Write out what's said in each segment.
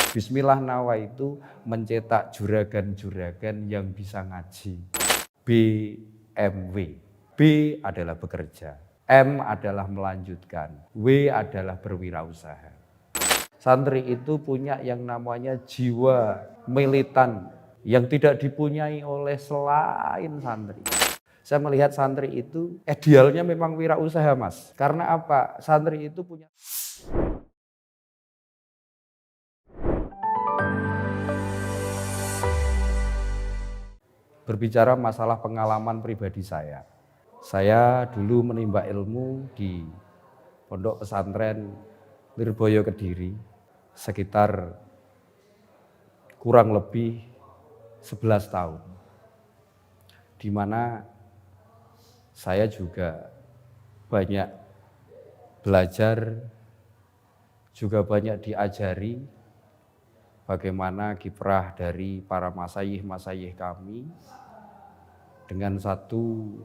Bismillah nawaitu mencetak juragan-juragan yang bisa ngaji. BMW. B adalah bekerja. M adalah melanjutkan. W adalah berwirausaha. Santri itu punya yang namanya jiwa militan yang tidak dipunyai oleh selain santri. Saya melihat santri itu idealnya memang wirausaha, Mas. Karena apa? Santri itu punya berbicara masalah pengalaman pribadi saya. Saya dulu menimba ilmu di Pondok Pesantren Lirboyo Kediri sekitar kurang lebih 11 tahun. Di mana saya juga banyak belajar, juga banyak diajari bagaimana kiprah dari para masyayikh kami dengan satu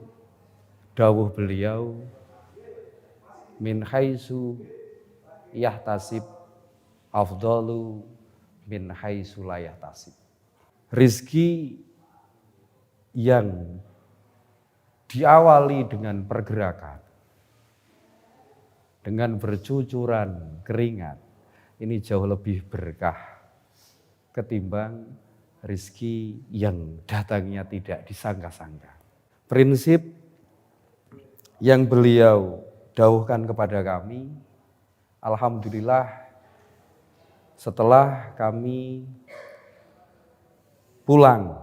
dawuh beliau, min haitsu yahtasib afdalu min haitsu la yahtasib. Rizki yang diawali dengan pergerakan, dengan bercucuran keringat, ini jauh lebih berkah ketimbang rizki yang datangnya tidak disangka-sangka. Prinsip yang beliau dawuhkan kepada kami, alhamdulillah setelah kami pulang,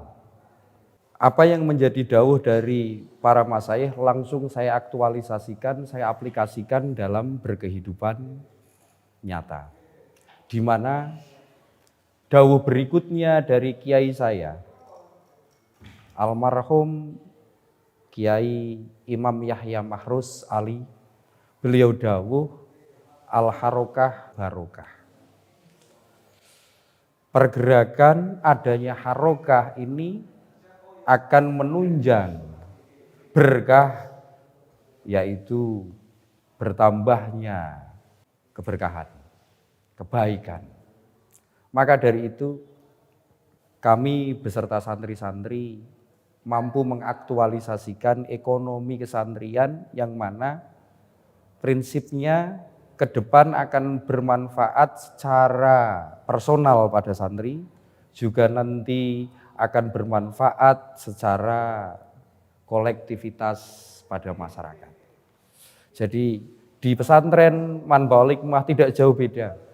apa yang menjadi dawuh dari para masyayikh langsung saya aktualisasikan, saya aplikasikan dalam berkehidupan nyata. Di mana dawuh berikutnya dari kiai saya, almarhum Kiai Imam Yahya Mahrus Ali, beliau dawuh al-harokah barokah. Pergerakan adanya harokah ini akan menunjang berkah, yaitu bertambahnya keberkahan, kebaikan. Maka dari itu kami beserta santri-santri mampu mengaktualisasikan ekonomi kesantrian yang mana prinsipnya ke depan akan bermanfaat secara personal pada santri, juga nanti akan bermanfaat secara kolektivitas pada masyarakat. Jadi di pesantren Manbaul Hikmah tidak jauh beda.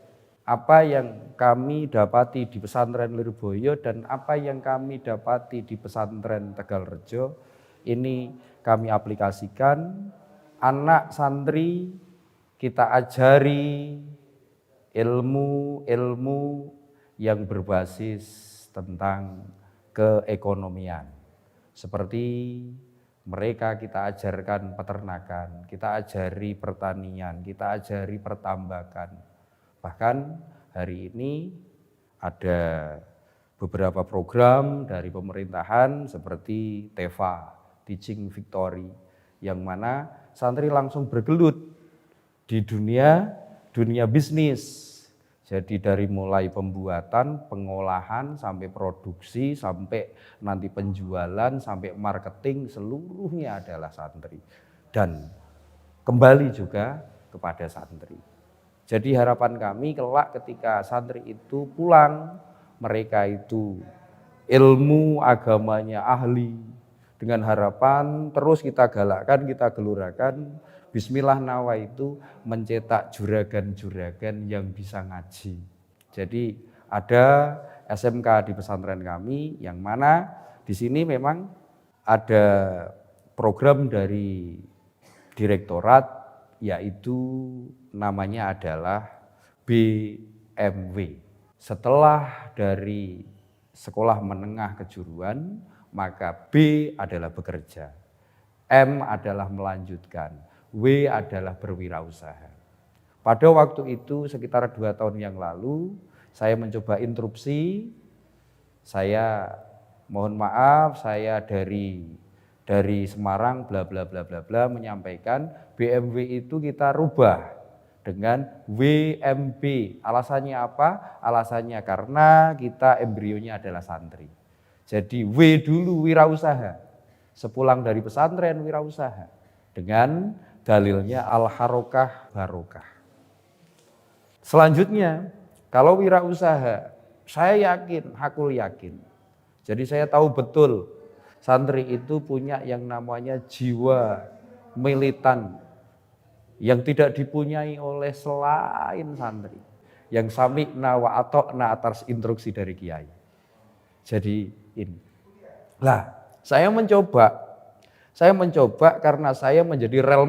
Apa yang kami dapati di pesantren Lirboyo dan apa yang kami dapati di pesantren Tegalrejo, ini kami aplikasikan. Anak santri kita ajari ilmu yang berbasis tentang keekonomian. Seperti mereka kita ajarkan peternakan, kita ajari pertanian, kita ajari pertambakan. Bahkan hari ini ada beberapa program dari pemerintahan seperti TEVA, Teaching Victory, yang mana santri langsung bergelut di dunia bisnis. Jadi dari mulai pembuatan, pengolahan, sampai produksi, sampai nanti penjualan, sampai marketing, seluruhnya adalah santri. Dan kembali juga kepada santri. Jadi harapan kami kelak ketika santri itu pulang, mereka itu ilmu agamanya ahli, dengan harapan terus kita galakkan, kita gelurakan, bismillah nawaitu mencetak juragan-juragan yang bisa ngaji. Jadi ada SMK di pesantren kami yang mana di sini memang ada program dari direktorat, yaitu namanya adalah BMW. Setelah dari sekolah menengah kejuruan, maka B adalah bekerja, M adalah melanjutkan, W adalah berwirausaha. Pada waktu itu sekitar 2 tahun yang lalu, saya mencoba interupsi. Saya mohon maaf, saya dari Semarang bla bla bla bla bla menyampaikan BMW itu kita rubah dengan WMB. Alasannya apa? Alasannya karena kita embrionya adalah santri. Jadi W dulu wirausaha. Sepulang dari pesantren wirausaha. Dengan dalilnya al-harokah barokah. Selanjutnya, kalau wirausaha, saya yakin, hakul yakin. Jadi saya tahu betul santri itu punya yang namanya jiwa militan yang tidak dipunyai oleh selain santri. Yang sami'na wa ata'na atas instruksi dari kiai. Jadi ini. Lah, saya mencoba karena saya menjadi role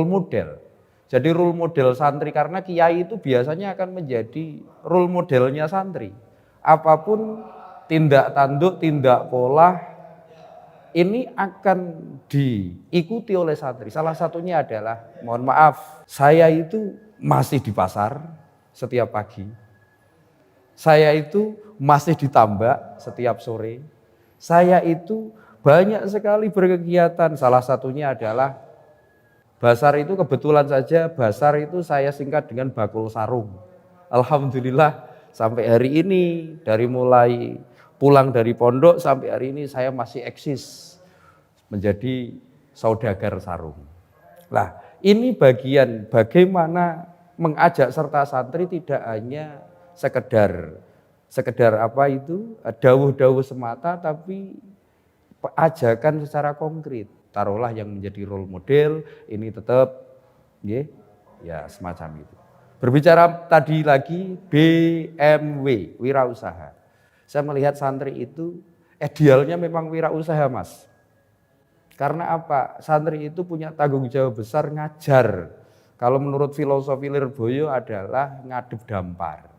model. Jadi role model santri karena kiai itu biasanya akan menjadi role modelnya santri. Apapun tindak tanduk, tindak pola ini akan diikuti oleh santri. Salah satunya adalah, mohon maaf, saya itu masih di pasar setiap pagi. Saya itu masih ditambak setiap sore. Saya itu banyak sekali berkegiatan. Salah satunya adalah basar itu kebetulan saja basar itu saya singkat dengan bakul sarung. Alhamdulillah sampai hari ini dari mulai pulang dari pondok sampai hari ini saya masih eksis menjadi saudagar sarung. Lah, ini bagian bagaimana mengajak serta santri tidak hanya sekedar apa itu dawuh-dawuh semata, tapi ajakan secara konkret. Taruhlah yang menjadi role model ini tetap ya semacam itu. Berbicara tadi lagi BMW wirausaha. Saya melihat santri itu idealnya memang wirausaha, Mas. Karena apa? Santri itu punya tanggung jawab besar ngajar. Kalau menurut filosofi Lirboyo adalah ngadep dampar.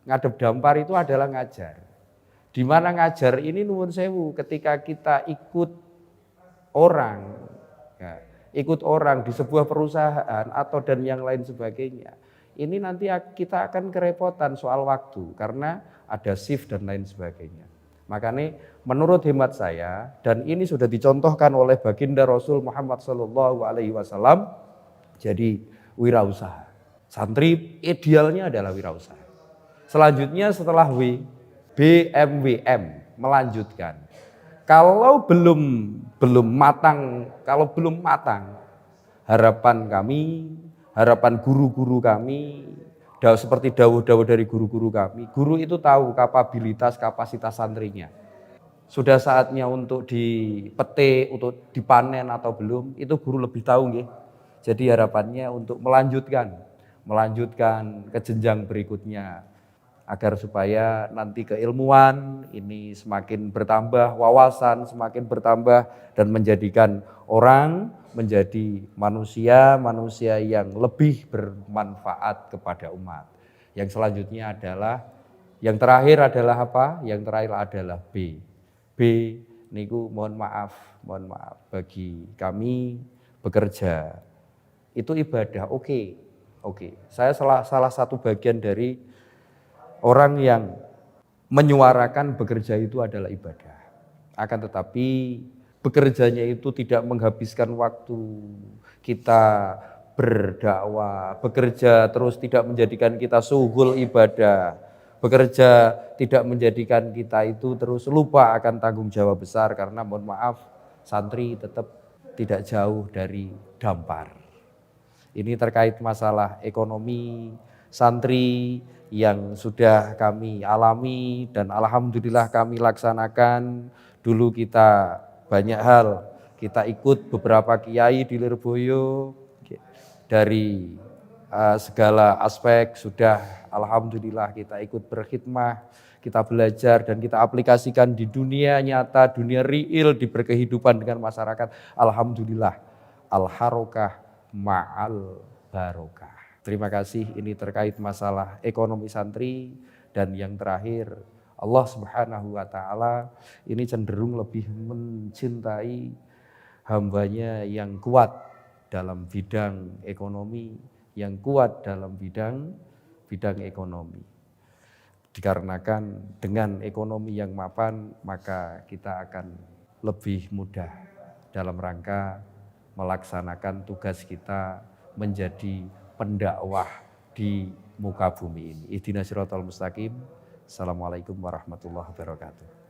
Ngadep dampar itu adalah ngajar. Di mana ngajar ini nuwun sewu ketika kita ikut orang di sebuah perusahaan atau dan yang lain sebagainya. Ini nanti kita akan kerepotan soal waktu karena ada shift dan lain sebagainya. Makanya menurut hemat saya dan ini sudah dicontohkan oleh baginda Rasul Muhammad SAW, jadi wirausaha. Santri idealnya adalah wirausaha. Selanjutnya setelah BMWM melanjutkan. Kalau belum matang, harapan guru-guru kami, seperti dawuh-dawuh dari guru-guru kami. Guru itu tahu kapasitas santrinya. Sudah saatnya untuk dipetik, untuk dipanen atau belum, itu guru lebih tahu nggih. Jadi harapannya untuk melanjutkan ke jenjang berikutnya. Agar supaya nanti keilmuan ini semakin bertambah, wawasan semakin bertambah dan menjadikan orang menjadi manusia yang lebih bermanfaat kepada umat. Yang selanjutnya adalah, yang terakhir adalah apa? Yang terakhir adalah B niku mohon maaf bagi kami bekerja itu ibadah. Oke. Saya salah satu bagian dari orang yang menyuarakan bekerja itu adalah ibadah. Akan tetapi bekerjanya itu tidak menghabiskan waktu kita berdakwah. Bekerja terus tidak menjadikan kita suhul ibadah. Bekerja tidak menjadikan kita itu terus lupa akan tanggung jawab besar. Karena mohon maaf, santri tetap tidak jauh dari dampar. Ini terkait masalah ekonomi santri yang sudah kami alami dan alhamdulillah kami laksanakan. Dulu kita banyak hal, kita ikut beberapa kiai di Lirboyo dari segala aspek sudah alhamdulillah kita ikut berkhidmah, kita belajar dan kita aplikasikan di dunia nyata, dunia real, di berkehidupan dengan masyarakat. Alhamdulillah, al-harokah ma'al barokah. Terima kasih, ini terkait masalah ekonomi santri. Dan yang terakhir, Allah Subhanahu wa ta'ala ini cenderung lebih mencintai hambanya yang kuat dalam bidang ekonomi, yang kuat dalam bidang ekonomi. Dikarenakan dengan ekonomi yang mapan, maka kita akan lebih mudah dalam rangka melaksanakan tugas kita menjadi pendakwah di muka bumi ini. Ihdinas siratal mustaqim. Assalamualaikum warahmatullahi wabarakatuh.